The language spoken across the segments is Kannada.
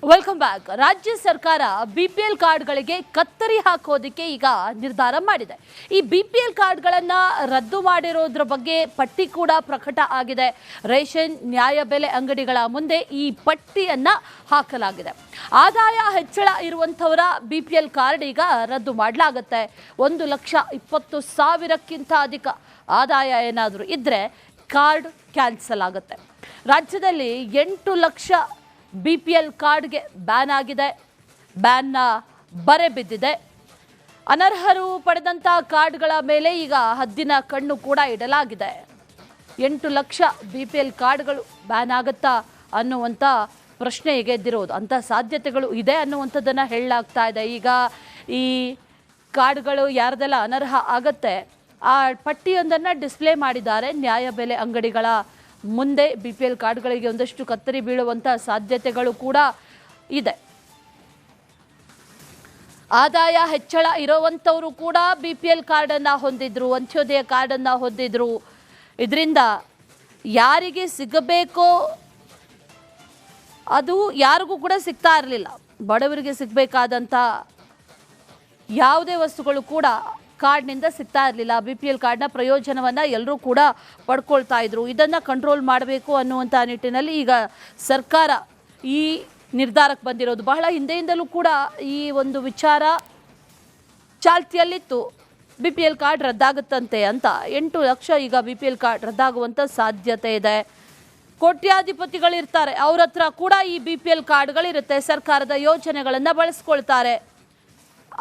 Welcome back. ರಾಜ್ಯ ಸರ್ಕಾರ ಬಿಪಿಎಲ್ ಕಾರ್ಡ್ಗಳಿಗೆ ಕತ್ತರಿ ಹಾಕೋದಕ್ಕೆ ಈಗ ನಿರ್ಧಾರ ಮಾಡಿದೆ. ಈ ಬಿಪಿಎಲ್ ಕಾರ್ಡ್ಗಳನ್ನ ರದ್ದು ಮಾಡಿರೋದ್ರ ಬಗ್ಗೆ ಪಟ್ಟಿ ಕೂಡ ಪ್ರಕಟ ಆಗಿದೆ. ರೇಷನ್ ನ್ಯಾಯಬೆಲೆ ಅಂಗಡಿಗಳ ಮುಂದೆ ಈ ಪಟ್ಟಿಯನ್ನ ಹಾಕಲಾಗಿದೆ. ಆದಾಯ ಹೆಚ್ಚಳ ಇರುವಂತವರ ಬಿಪಿಎಲ್ ಕಾರ್ಡ್ ಈಗ ರದ್ದು ಮಾಡಲಾಗುತ್ತೆ. 1,20,000ಕ್ಕಿಂತ ಅಧಿಕ ಆದಾಯ ಏನಾದರೂ ಇದ್ರೆ ಕಾರ್ಡ್ ಕ್ಯಾನ್ಸಲ್ ಆಗುತ್ತೆ. ರಾಜ್ಯದಲ್ಲಿ 8 ಲಕ್ಷ ಬಿಪಿಎಲ್ ಕಾರ್ಡ್ಗೆ ಬ್ಯಾನ್ ಆಗಿದೆ. ಬ್ಯಾನ್ನ ಬರೆ ಬಿದ್ದಿದೆ. ಅನರ್ಹರು ಪಡೆದಂಥ ಕಾರ್ಡ್ಗಳ ಮೇಲೆ ಈಗ ಹದ್ದಿನ ಕಣ್ಣು ಕೂಡ ಇಡಲಾಗಿದೆ. 8 ಲಕ್ಷ ಬಿಪಿಎಲ್ ಕಾರ್ಡ್ಗಳು ಬ್ಯಾನ್ ಆಗುತ್ತಾ ಅನ್ನುವಂಥ ಪ್ರಶ್ನೆ ಈಗ ಎದ್ದಿರೋದು. ಅಂಥ ಸಾಧ್ಯತೆಗಳು ಇದೆ ಅನ್ನುವಂಥದ್ದನ್ನು ಹೇಳಲಾಗ್ತಾ ಇದೆ. ಈಗ ಈ ಕಾರ್ಡ್ಗಳು ಯಾರ್ದೆಲ್ಲ ಅನರ್ಹ ಆಗುತ್ತೆ ಆ ಪಟ್ಟಿಯೊಂದನ್ನು ಡಿಸ್ಪ್ಲೇ ಮಾಡಿದ್ದಾರೆ. ನ್ಯಾಯಬೆಲೆ ಅಂಗಡಿಗಳ ಮುಂದೆ ಬಿಪಿಎಲ್ ಕಾರ್ಡ್ಗಳಿಗೆ ಒಂದಷ್ಟು ಕತ್ತರಿ ಬೀಳುವಂಥ ಸಾಧ್ಯತೆಗಳು ಕೂಡ ಇದೆ. ಆದಾಯ ಹೆಚ್ಚಳ ಇರುವಂಥವರು ಕೂಡ ಬಿಪಿಎಲ್ ಕಾರ್ಡನ್ನು ಹೊಂದಿದ್ರು, ಅಂತ್ಯೋದಯ ಕಾರ್ಡನ್ನು ಹೊಂದಿದ್ರು. ಇದರಿಂದ ಯಾರಿಗೆ ಸಿಗಬೇಕೋ ಅದು ಯಾರಿಗೂ ಕೂಡ ಸಿಗ್ತಾ ಇರಲಿಲ್ಲ. ಬಡವರಿಗೆ ಸಿಗಬೇಕಾದಂಥ ಯಾವುದೇ ವಸ್ತುಗಳು ಕೂಡ ಕಾರ್ಡ್ನಿಂದ ಸಿಗ್ತಾ ಇರಲಿಲ್ಲ. ಬಿಪಿಎಲ್ ಕಾರ್ಡ್ನ ಪ್ರಯೋಜನವನ್ನು ಎಲ್ಲರೂ ಕೂಡ ಪಡ್ಕೊಳ್ತಾ ಇದ್ರು. ಇದನ್ನು ಕಂಟ್ರೋಲ್ ಮಾಡಬೇಕು ಅನ್ನುವಂಥ ನಿಟ್ಟಿನಲ್ಲಿ ಈಗ ಸರ್ಕಾರ ಈ ನಿರ್ಧಾರಕ್ಕೆ ಬಂದಿರೋದು. ಬಹಳ ಹಿಂದೆಯಿಂದಲೂ ಕೂಡ ಈ ಒಂದು ವಿಚಾರ ಚಾಲ್ತಿಯಲ್ಲಿತ್ತು. ಬಿಪಿಎಲ್ ಕಾರ್ಡ್ ರದ್ದಾಗುತ್ತಂತೆ ಅಂತ 8 ಲಕ್ಷ ಈಗ ಬಿಪಿಎಲ್ ಕಾರ್ಡ್ ರದ್ದಾಗುವಂಥ ಸಾಧ್ಯತೆ ಇದೆ. ಕೋಟ್ಯಾಧಿಪತಿಗಳಿರ್ತಾರೆ, ಅವ್ರ ಹತ್ರ ಕೂಡ ಈ ಬಿಪಿಎಲ್ ಕಾರ್ಡ್ಗಳಿರುತ್ತೆ. ಸರ್ಕಾರದ ಯೋಜನೆಗಳನ್ನು ಬಳಸ್ಕೊಳ್ತಾರೆ.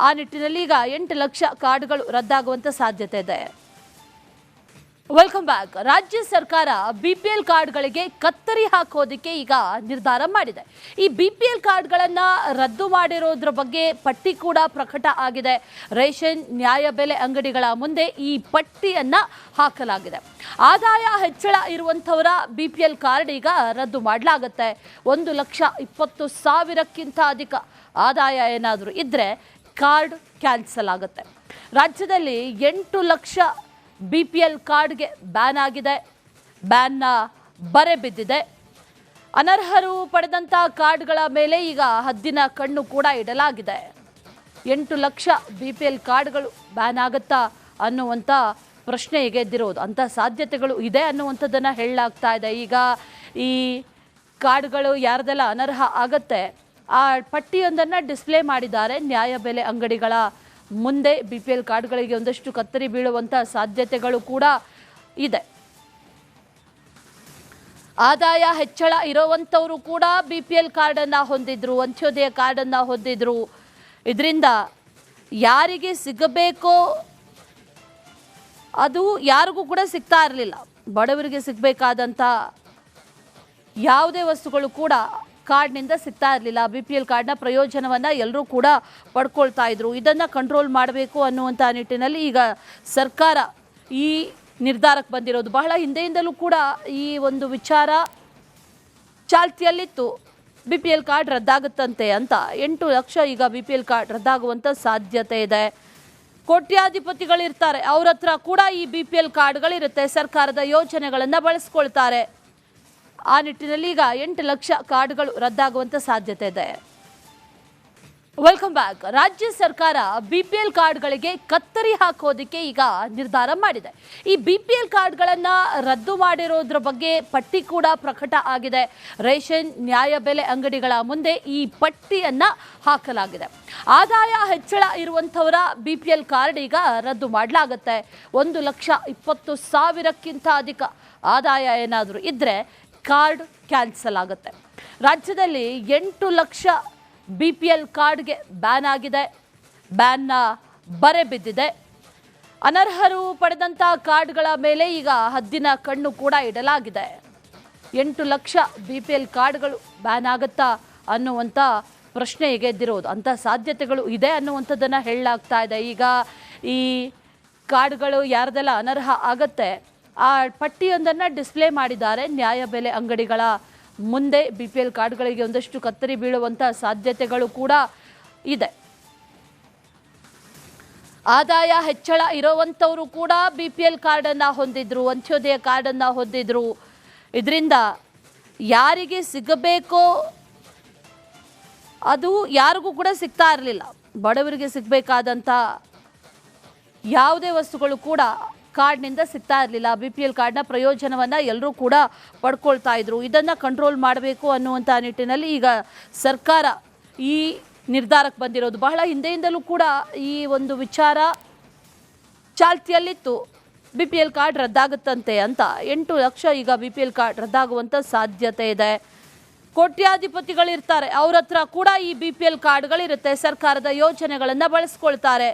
ಆ ನಿಟ್ಟಿನಲ್ಲಿ ಈಗ 8 ಲಕ್ಷ ಕಾರ್ಡ್ಗಳು ರದ್ದಾಗುವಂಥ ಸಾಧ್ಯತೆ ಇದೆ. Welcome back. ರಾಜ್ಯ ಸರ್ಕಾರ ಬಿಪಿಎಲ್ ಕಾರ್ಡ್ಗಳಿಗೆ ಕತ್ತರಿ ಹಾಕೋದಕ್ಕೆ ಈಗ ನಿರ್ಧಾರ ಮಾಡಿದೆ. ಈ ಬಿಪಿಎಲ್ ಕಾರ್ಡ್ಗಳನ್ನ ರದ್ದು ಮಾಡಿರೋದ್ರ ಬಗ್ಗೆ ಪಟ್ಟಿ ಕೂಡ ಪ್ರಕಟ ಆಗಿದೆ. ರೇಷನ್ ನ್ಯಾಯಬೆಲೆ ಅಂಗಡಿಗಳ ಮುಂದೆ ಈ ಪಟ್ಟಿಯನ್ನ ಹಾಕಲಾಗಿದೆ. ಆದಾಯ ಹೆಚ್ಚಳ ಇರುವಂತವರ ಬಿಪಿಎಲ್ ಕಾರ್ಡ್ ಈಗ ರದ್ದು ಮಾಡಲಾಗುತ್ತೆ. 1,20,000ಕ್ಕಿಂತ ಅಧಿಕ ಆದಾಯ ಏನಾದರೂ ಇದ್ರೆ ಕಾರ್ಡ್ ಕ್ಯಾನ್ಸಲ್ ಆಗುತ್ತೆ. ರಾಜ್ಯದಲ್ಲಿ 8 ಲಕ್ಷ ಬಿಪಿಎಲ್ ಕಾರ್ಡ್ಗೆ ಬ್ಯಾನ್ ಆಗಿದೆ. ಬ್ಯಾನ್ನ ಬರೆ ಬಿದ್ದಿದೆ. ಅನರ್ಹರು ಪಡೆದಂಥ ಕಾರ್ಡ್ಗಳ ಮೇಲೆ ಈಗ ಹದ್ದಿನ ಕಣ್ಣು ಕೂಡ ಇಡಲಾಗಿದೆ. 8 ಲಕ್ಷ ಬಿಪಿಎಲ್ ಕಾರ್ಡ್ಗಳು ಬ್ಯಾನ್ ಆಗುತ್ತಾ ಅನ್ನುವಂಥ ಪ್ರಶ್ನೆ ಈಗ ಎದ್ದಿರೋದು. ಅಂಥ ಸಾಧ್ಯತೆಗಳು ಇದೆ ಅನ್ನುವಂಥದ್ದನ್ನು ಹೇಳಲಾಗ್ತಾ ಇದೆ. ಈಗ ಈ ಕಾರ್ಡ್ಗಳು ಯಾರ್ದೆಲ್ಲ ಅನರ್ಹ ಆಗುತ್ತೆ ಆ ಪಟ್ಟಿಯೊಂದನ್ನು ಡಿಸ್ಪ್ಲೇ ಮಾಡಿದ್ದಾರೆ. ನ್ಯಾಯಬೆಲೆ ಅಂಗಡಿಗಳ ಮುಂದೆ ಬಿಪಿಎಲ್ ಕಾರ್ಡ್ಗಳಿಗೆ ಒಂದಷ್ಟು ಕತ್ತರಿ ಬೀಳುವಂಥ ಸಾಧ್ಯತೆಗಳು ಕೂಡ ಇದೆ. ಆದಾಯ ಹೆಚ್ಚಳ ಇರುವಂಥವರು ಕೂಡ ಬಿಪಿಎಲ್ ಕಾರ್ಡನ್ನು ಹೊಂದಿದ್ರು, ಅಂತ್ಯೋದಯ ಕಾರ್ಡನ್ನು ಹೊಂದಿದ್ರು. ಇದರಿಂದ ಯಾರಿಗೆ ಸಿಗಬೇಕೋ ಅದು ಯಾರಿಗೂ ಕೂಡ ಸಿಗ್ತಾ ಇರಲಿಲ್ಲ. ಬಡವರಿಗೆ ಸಿಗಬೇಕಾದಂಥ ಯಾವುದೇ ವಸ್ತುಗಳು ಕೂಡ ಕಾರ್ಡ್ನಿಂದ ಸಿಗ್ತಾ ಇರಲಿಲ್ಲ. ಬಿಪಿಎಲ್ ಕಾರ್ಡ್ನ ಪ್ರಯೋಜನವನ್ನು ಎಲ್ಲರೂ ಕೂಡ ಪಡ್ಕೊಳ್ತಾ ಇದ್ರು. ಇದನ್ನು ಕಂಟ್ರೋಲ್ ಮಾಡಬೇಕು ಅನ್ನುವಂಥ ನಿಟ್ಟಿನಲ್ಲಿ ಈಗ ಸರ್ಕಾರ ಈ ನಿರ್ಧಾರಕ್ಕೆ ಬಂದಿರೋದು. ಬಹಳ ಹಿಂದೆಯಿಂದಲೂ ಕೂಡ ಈ ಒಂದು ವಿಚಾರ ಚಾಲ್ತಿಯಲ್ಲಿತ್ತು. ಬಿಪಿಎಲ್ ಕಾರ್ಡ್ ರದ್ದಾಗುತ್ತಂತೆ ಅಂತ 8 ಲಕ್ಷ ಈಗ ಬಿಪಿಎಲ್ ಕಾರ್ಡ್ ರದ್ದಾಗುವಂಥ ಸಾಧ್ಯತೆ ಇದೆ. ಕೋಟ್ಯಾಧಿಪತಿಗಳಿರ್ತಾರೆ, ಅವ್ರ ಹತ್ರ ಕೂಡ ಈ ಬಿಪಿಎಲ್ ಕಾರ್ಡ್ಗಳಿರುತ್ತೆ. ಸರ್ಕಾರದ ಯೋಜನೆಗಳನ್ನು ಬಳಸ್ಕೊಳ್ತಾರೆ. ಆ ನಿಟ್ಟಿನಲ್ಲಿ ಈಗ 8 ಲಕ್ಷ ಕಾರ್ಡ್ಗಳು ರದ್ದಾಗುವಂಥ ಸಾಧ್ಯತೆ ಇದೆ. Welcome back. ರಾಜ್ಯ ಸರ್ಕಾರ ಬಿಪಿಎಲ್ ಕಾರ್ಡ್ಗಳಿಗೆ ಕತ್ತರಿ ಹಾಕೋದಕ್ಕೆ ಈಗ ನಿರ್ಧಾರ ಮಾಡಿದೆ. ಈ ಬಿಪಿಎಲ್ ಕಾರ್ಡ್ಗಳನ್ನ ರದ್ದು ಮಾಡಿರೋದ್ರ ಬಗ್ಗೆ ಪಟ್ಟಿ ಕೂಡ ಪ್ರಕಟ ಆಗಿದೆ. ರೇಷನ್ ನ್ಯಾಯಬೆಲೆ ಅಂಗಡಿಗಳ ಮುಂದೆ ಈ ಪಟ್ಟಿಯನ್ನ ಹಾಕಲಾಗಿದೆ. ಆದಾಯ ಹೆಚ್ಚಳ ಇರುವಂತವರ ಬಿಪಿಎಲ್ ಕಾರ್ಡ್ ಈಗ ರದ್ದು ಮಾಡಲಾಗುತ್ತೆ. 1,20,000ಕ್ಕಿಂತ ಅಧಿಕ ಆದಾಯ ಏನಾದರೂ ಇದ್ರೆ ಕಾರ್ಡ್ ಕ್ಯಾನ್ಸಲ್ ಆಗುತ್ತೆ. ರಾಜ್ಯದಲ್ಲಿ 8 ಲಕ್ಷ ಬಿಪಿಎಲ್ ಕಾರ್ಡ್ಗೆ ಬ್ಯಾನ್ ಆಗಿದೆ. ಬ್ಯಾನ್ನ ಬರೆ ಬಿದ್ದಿದೆ. ಅನರ್ಹರು ಪಡೆದಂಥ ಕಾರ್ಡ್ಗಳ ಮೇಲೆ ಈಗ ಹದ್ದಿನ ಕಣ್ಣು ಕೂಡ ಇಡಲಾಗಿದೆ. 8 ಲಕ್ಷ ಬಿಪಿಎಲ್ ಕಾರ್ಡ್ಗಳು ಬ್ಯಾನ್ ಆಗುತ್ತಾ ಅನ್ನುವಂಥ ಪ್ರಶ್ನೆ ಈಗ ಎದ್ದಿರೋದು. ಅಂಥ ಸಾಧ್ಯತೆಗಳು ಇದೆ ಅನ್ನುವಂಥದ್ದನ್ನು ಹೇಳಲಾಗ್ತಾ ಇದೆ. ಈಗ ಈ ಕಾರ್ಡ್ಗಳು ಯಾರ್ದೆಲ್ಲ ಅನರ್ಹ ಆಗುತ್ತೆ ಆ ಪಟ್ಟಿಯೊಂದನ್ನು ಡಿಸ್ಪ್ಲೇ ಮಾಡಿದ್ದಾರೆ. ನ್ಯಾಯಬೆಲೆ ಅಂಗಡಿಗಳ ಮುಂದೆ ಬಿಪಿಎಲ್ ಕಾರ್ಡ್ಗಳಿಗೆ ಒಂದಷ್ಟು ಕತ್ತರಿ ಬೀಳುವಂಥ ಸಾಧ್ಯತೆಗಳು ಕೂಡ ಇದೆ. ಆದಾಯ ಹೆಚ್ಚಳ ಇರುವಂಥವರು ಕೂಡ ಬಿಪಿಎಲ್ ಕಾರ್ಡನ್ನು ಹೊಂದಿದ್ರು, ಅಂತ್ಯೋದಯ ಕಾರ್ಡನ್ನು ಹೊಂದಿದ್ರು. ಇದರಿಂದ ಯಾರಿಗೆ ಸಿಗಬೇಕೋ ಅದು ಯಾರಿಗೂ ಕೂಡ ಸಿಗ್ತಾ ಇರಲಿಲ್ಲ. ಬಡವರಿಗೆ ಸಿಗಬೇಕಾದಂಥ ಯಾವುದೇ ವಸ್ತುಗಳು ಕೂಡ ಕಾರ್ಡ್ನಿಂದ ಸಿಗ್ತಾ ಇರಲಿಲ್ಲ. BPL ಕಾರ್ಡ್ನ ಪ್ರಯೋಜನವನ್ನು ಎಲ್ಲರೂ ಕೂಡ ಪಡ್ಕೊಳ್ತಾ ಇದ್ರು. ಇದನ್ನು ಕಂಟ್ರೋಲ್ ಮಾಡಬೇಕು ಅನ್ನುವಂಥ ನಿಟ್ಟಿನಲ್ಲಿ ಈಗ ಸರ್ಕಾರ ಈ ನಿರ್ಧಾರಕ್ಕೆ ಬಂದಿರೋದು. ಬಹಳ ಹಿಂದೆಯಿಂದಲೂ ಕೂಡ ಈ ಒಂದು ವಿಚಾರ ಚಾಲ್ತಿಯಲ್ಲಿತ್ತು. BPL ಕಾರ್ಡ್ ರದ್ದಾಗುತ್ತಂತೆ ಅಂತ 8 ಲಕ್ಷ ಈಗ BPL ಕಾರ್ಡ್ ರದ್ದಾಗುವಂಥ ಸಾಧ್ಯತೆ ಇದೆ. ಕೋಟ್ಯಾಧಿಪತಿಗಳಿರ್ತಾರೆ, ಅವ್ರ ಹತ್ರ ಕೂಡ ಈ BPL ಕಾರ್ಡ್ಗಳಿರುತ್ತೆ, ಸರ್ಕಾರದ ಯೋಜನೆಗಳನ್ನು ಬಳಸ್ಕೊಳ್ತಾರೆ.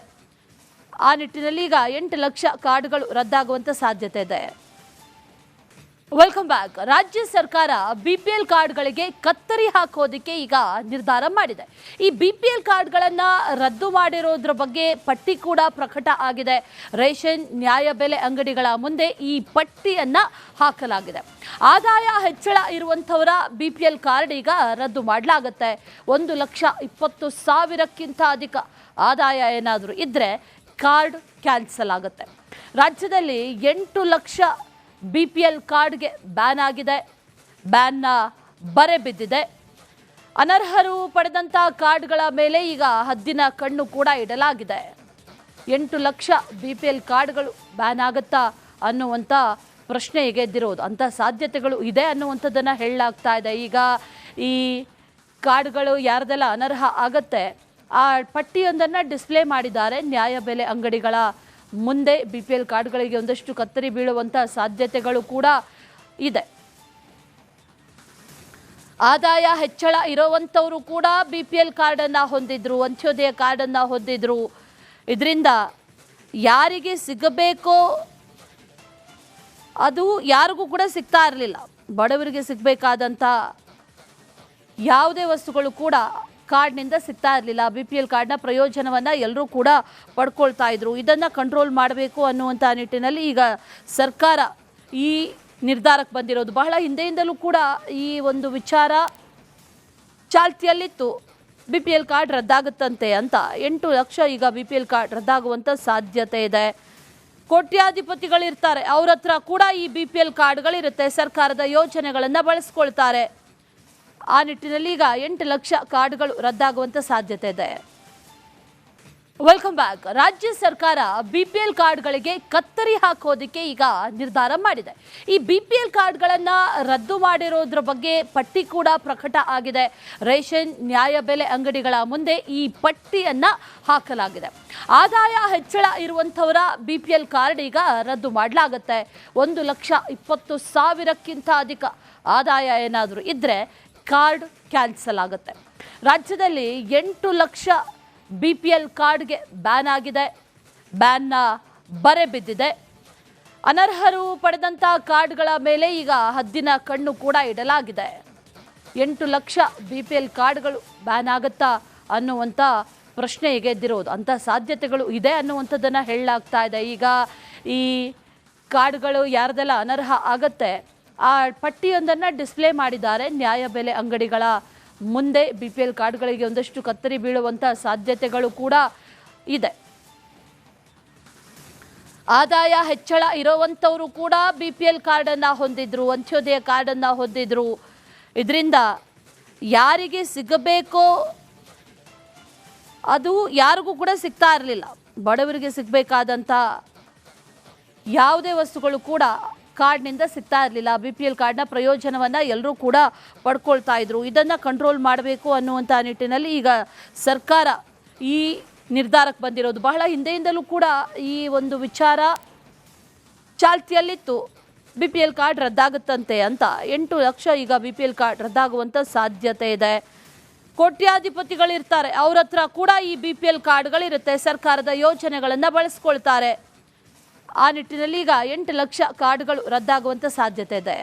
ಆ ನಿಟ್ಟಿನಲ್ಲಿ ಈಗ 8 ಲಕ್ಷ ಕಾರ್ಡ್ಗಳು ರದ್ದಾಗುವಂಥ ಸಾಧ್ಯತೆ ಇದೆ. Welcome back. ರಾಜ್ಯ ಸರ್ಕಾರ BPL ಕಾರ್ಡ್ಗಳಿಗೆ ಕತ್ತರಿ ಹಾಕೋದಕ್ಕೆ ಈಗ ನಿರ್ಧಾರ ಮಾಡಿದೆ. ಈ BPL ಕಾರ್ಡ್ಗಳನ್ನು ರದ್ದು ಮಾಡಿರೋದ್ರ ಬಗ್ಗೆ ಪಟ್ಟಿ ಕೂಡ ಪ್ರಕಟ ಆಗಿದೆ. ರೇಷನ್ ನ್ಯಾಯಬೆಲೆ ಅಂಗಡಿಗಳ ಮುಂದೆ ಈ ಪಟ್ಟಿಯನ್ನು ಹಾಕಲಾಗಿದೆ. ಆದಾಯ ಹೆಚ್ಚಳ ಇರುವಂಥವರ BPL ಕಾರ್ಡ್ ಈಗ ರದ್ದು ಮಾಡಲಾಗುತ್ತೆ. 1,20,000ಕ್ಕಿಂತ ಅಧಿಕ ಆದಾಯ ಏನಾದರೂ ಇದ್ದರೆ ಕಾರ್ಡ್ ಕ್ಯಾನ್ಸಲ್ ಆಗುತ್ತೆ. ರಾಜ್ಯದಲ್ಲಿ 8 ಲಕ್ಷ BPL ಕಾರ್ಡ್ಗೆ ಬ್ಯಾನ್ ಆಗಿದೆ. ಬ್ಯಾನ್ನ ಬರೆ ಬಿದ್ದಿದೆ. ಅನರ್ಹರು ಪಡೆದಂಥ ಕಾರ್ಡ್ಗಳ ಮೇಲೆ ಈಗ ಹದ್ದಿನ ಕಣ್ಣು ಕೂಡ ಇಡಲಾಗಿದೆ. 8 ಲಕ್ಷ BPL ಕಾರ್ಡ್ಗಳು ಬ್ಯಾನ್ ಆಗುತ್ತಾ ಅನ್ನುವಂಥ ಪ್ರಶ್ನೆ ಈಗ ಎದ್ದಿರೋದು. ಅಂಥ ಸಾಧ್ಯತೆಗಳು ಇದೆ ಅನ್ನುವಂಥದ್ದನ್ನು ಹೇಳಲಾಗ್ತಾ ಇದೆ. ಈಗ ಈ ಕಾರ್ಡ್ಗಳು ಯಾರ್ದೆಲ್ಲ ಅನರ್ಹ ಆಗುತ್ತೆ ಆ ಪಟ್ಟಿಯೊಂದನ್ನು ಡಿಸ್ಪ್ಲೇ ಮಾಡಿದ್ದಾರೆ. ನ್ಯಾಯಬೆಲೆ ಅಂಗಡಿಗಳ ಮುಂದೆ BPL ಕಾರ್ಡ್ಗಳಿಗೆ ಒಂದಷ್ಟು ಕತ್ತರಿ ಬೀಳುವಂಥ ಸಾಧ್ಯತೆಗಳು ಕೂಡ ಇದೆ. ಆದಾಯ ಹೆಚ್ಚಳ ಇರುವಂಥವರು ಕೂಡ BPL ಕಾರ್ಡನ್ನು ಹೊಂದಿದ್ರು, ಅಂತ್ಯೋದಯ ಕಾರ್ಡನ್ನು ಹೊಂದಿದ್ರು. ಇದರಿಂದ ಯಾರಿಗೆ ಸಿಗಬೇಕೋ ಅದು ಯಾರಿಗೂ ಕೂಡ ಸಿಗ್ತಾ ಇರಲಿಲ್ಲ. ಬಡವರಿಗೆ ಸಿಗಬೇಕಾದಂಥ ಯಾವುದೇ ವಸ್ತುಗಳು ಕೂಡ ಕಾರ್ಡ್ನಿಂದ ಸಿಗ್ತಾ ಇರಲಿಲ್ಲ. BPL ಕಾರ್ಡ್ನ ಪ್ರಯೋಜನವನ್ನು ಎಲ್ಲರೂ ಕೂಡ ಪಡ್ಕೊಳ್ತಾ ಇದ್ರು. ಇದನ್ನು ಕಂಟ್ರೋಲ್ ಮಾಡಬೇಕು ಅನ್ನುವಂಥ ನಿಟ್ಟಿನಲ್ಲಿ ಈಗ ಸರ್ಕಾರ ಈ ನಿರ್ಧಾರಕ್ಕೆ ಬಂದಿರೋದು. ಬಹಳ ಹಿಂದೆಯಿಂದಲೂ ಕೂಡ ಈ ಒಂದು ವಿಚಾರ ಚಾಲ್ತಿಯಲ್ಲಿತ್ತು. BPL ಕಾರ್ಡ್ ರದ್ದಾಗುತ್ತಂತೆ ಅಂತ 8 ಲಕ್ಷ ಈಗ BPL ಕಾರ್ಡ್ ರದ್ದಾಗುವಂಥ ಸಾಧ್ಯತೆ ಇದೆ. ಕೋಟ್ಯಾಧಿಪತಿಗಳಿರ್ತಾರೆ, ಅವ್ರ ಹತ್ರ ಕೂಡ ಈ BPL ಕಾರ್ಡ್ಗಳಿರುತ್ತೆ, ಸರ್ಕಾರದ ಯೋಜನೆಗಳನ್ನು ಬಳಸ್ಕೊಳ್ತಾರೆ. ಆ ನಿಟ್ಟಿನಲ್ಲಿ ಈಗ 8 ಲಕ್ಷ ಕಾರ್ಡ್ಗಳು ರದ್ದಾಗುವಂಥ ಸಾಧ್ಯತೆ ಇದೆ. Welcome back. ರಾಜ್ಯ ಸರ್ಕಾರ BPL ಕಾರ್ಡ್ಗಳಿಗೆ ಕತ್ತರಿ ಹಾಕೋದಕ್ಕೆ ಈಗ ನಿರ್ಧಾರ ಮಾಡಿದೆ. ಈ BPL ಕಾರ್ಡ್ಗಳನ್ನು ರದ್ದು ಮಾಡಿರೋದ್ರ ಬಗ್ಗೆ ಪಟ್ಟಿ ಕೂಡ ಪ್ರಕಟ ಆಗಿದೆ. ರೇಷನ್ ನ್ಯಾಯಬೆಲೆ ಅಂಗಡಿಗಳ ಮುಂದೆ ಈ ಪಟ್ಟಿಯನ್ನು ಹಾಕಲಾಗಿದೆ. ಆದಾಯ ಹೆಚ್ಚಳ ಇರುವಂಥವರ BPL ಕಾರ್ಡ್ ಈಗ ರದ್ದು ಮಾಡಲಾಗುತ್ತೆ. 1,20,000ಕ್ಕಿಂತ ಅಧಿಕ ಆದಾಯ ಏನಾದರೂ ಇದ್ದರೆ ಕಾರ್ಡ್ ಕ್ಯಾನ್ಸಲ್ ಆಗುತ್ತೆ. ರಾಜ್ಯದಲ್ಲಿ 8 ಲಕ್ಷ BPL ಕಾರ್ಡ್ಗೆ ಬ್ಯಾನ್ ಆಗಿದೆ. ಬ್ಯಾನ್ನ ಬರೆ ಬಿದ್ದಿದೆ. ಅನರ್ಹರು ಪಡೆದಂಥ ಕಾರ್ಡ್ಗಳ ಮೇಲೆ ಈಗ ಹದ್ದಿನ ಕಣ್ಣು ಕೂಡ ಇಡಲಾಗಿದೆ. 8 ಲಕ್ಷ BPL ಕಾರ್ಡ್ಗಳು ಬ್ಯಾನ್ ಆಗುತ್ತಾ ಅನ್ನುವಂಥ ಪ್ರಶ್ನೆ ಈಗ ಎದ್ದಿರೋದು. ಅಂಥ ಸಾಧ್ಯತೆಗಳು ಇದೆ ಅನ್ನುವಂಥದ್ದನ್ನು ಹೇಳಲಾಗ್ತಾ ಇದೆ. ಈಗ ಈ ಕಾರ್ಡ್ಗಳು ಯಾರ್ದೆಲ್ಲ ಅನರ್ಹ ಆಗುತ್ತೆ ಆ ಪಟ್ಟಿಯೊಂದನ್ನು ಡಿಸ್ಪ್ಲೇ ಮಾಡಿದ್ದಾರೆ. ನ್ಯಾಯಬೆಲೆ ಅಂಗಡಿಗಳ ಮುಂದೆ BPL ಕಾರ್ಡ್ಗಳಿಗೆ ಒಂದಷ್ಟು ಕತ್ತರಿ ಬೀಳುವಂಥ ಸಾಧ್ಯತೆಗಳು ಕೂಡ ಇದೆ. ಆದಾಯ ಹೆಚ್ಚಳ ಇರುವಂಥವರು ಕೂಡ BPL ಕಾರ್ಡನ್ನು ಹೊಂದಿದ್ರು, ಅಂತ್ಯೋದಯ ಕಾರ್ಡನ್ನು ಹೊಂದಿದ್ರು. ಇದರಿಂದ ಯಾರಿಗೆ ಸಿಗಬೇಕೋ ಅದು ಯಾರಿಗೂ ಕೂಡ ಸಿಗ್ತಾ ಇರಲಿಲ್ಲ. ಬಡವರಿಗೆ ಸಿಗಬೇಕಾದಂಥ ಯಾವುದೇ ವಸ್ತುಗಳು ಕೂಡ ಕಾರ್ಡ್ನಿಂದ ಸಿಗ್ತಾ ಇರಲಿಲ್ಲ. BPL ಕಾರ್ಡ್ನ ಪ್ರಯೋಜನವನ್ನು ಎಲ್ಲರೂ ಕೂಡ ಪಡ್ಕೊಳ್ತಾ ಇದ್ರು. ಇದನ್ನು ಕಂಟ್ರೋಲ್ ಮಾಡಬೇಕು ಅನ್ನುವಂಥ ನಿಟ್ಟಿನಲ್ಲಿ ಈಗ ಸರ್ಕಾರ ಈ ನಿರ್ಧಾರಕ್ಕೆ ಬಂದಿರೋದು. ಬಹಳ ಹಿಂದೆಯಿಂದಲೂ ಕೂಡ ಈ ಒಂದು ವಿಚಾರ ಚಾಲ್ತಿಯಲ್ಲಿತ್ತು. BPL ಕಾರ್ಡ್ ರದ್ದಾಗುತ್ತಂತೆ ಅಂತ 8 ಲಕ್ಷ ಈಗ BPL ಕಾರ್ಡ್ ರದ್ದಾಗುವಂಥ ಸಾಧ್ಯತೆ ಇದೆ. ಕೋಟ್ಯಾಧಿಪತಿಗಳಿರ್ತಾರೆ, ಅವ್ರ ಹತ್ರ ಕೂಡ ಈ BPL ಕಾರ್ಡ್ಗಳಿರುತ್ತೆ, ಸರ್ಕಾರದ ಯೋಜನೆಗಳನ್ನು ಬಳಸ್ಕೊಳ್ತಾರೆ. ಆ ನಿಟ್ಟಿನಲ್ಲಿ ಈಗ 8 ಲಕ್ಷ ಕಾರ್ಡ್ಗಳು ರದ್ದಾಗುವಂಥ ಸಾಧ್ಯತೆ ಇದೆ.